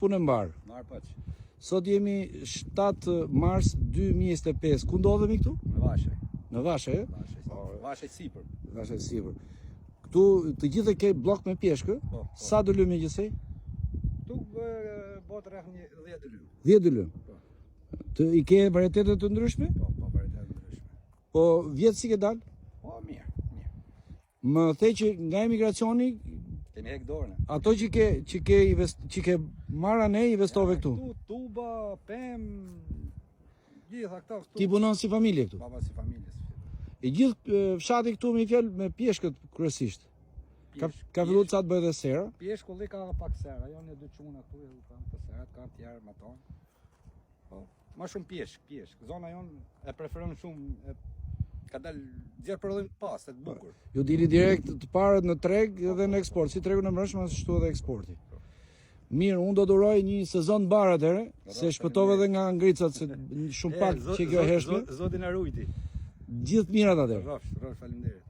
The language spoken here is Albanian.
Punë mbar. Sot jemi 7 mars 2025. Ku ndodhemi këtu? Në Vashaj. Në Vashaj, Vashaj sipër. Vashaj sipër. Këtu të gjithë ke blok me pjeshkë? Po. Sa dëlym me gjithsej? Tu bot rreth 10 dëlym. 10 dëlym. Të i ke varietete të ndryshme? Po, varietete të ndryshme. Po vjet si ke dal? Po, mirë. Më the që nga emigracioni kemi hek dorën. Ato që ke marrë ne investove këtu. Këtu tuba, pem, gjitha këto këtu. Ti punon si familje këtu? Baba si familje. E gjithë fshati këtu me fjalë me pjeshkët kryesisht. Ka filluar ca të bëhet edhe sera. Pjeshkulli ka pak sera, jo në dy çuna këtu kanë të serat, kanë të tjerë me tonë. Po, më shumë pjeshk. Zona jon e preferon shumë ka dal gjerë prodhim pas, të bukur. Ju dili direkt të parët në treg dhe në eksport, si tregu në mbrëmshëm ashtu edhe eksporti. Mirë, unë do duroj një sezon bar atëherë, se shpëtove edhe nga ngricat, se shumë pak që kjo heshme. Zoti na rujti. Gjithë mirat atëherë. Rrofsh, faleminderit.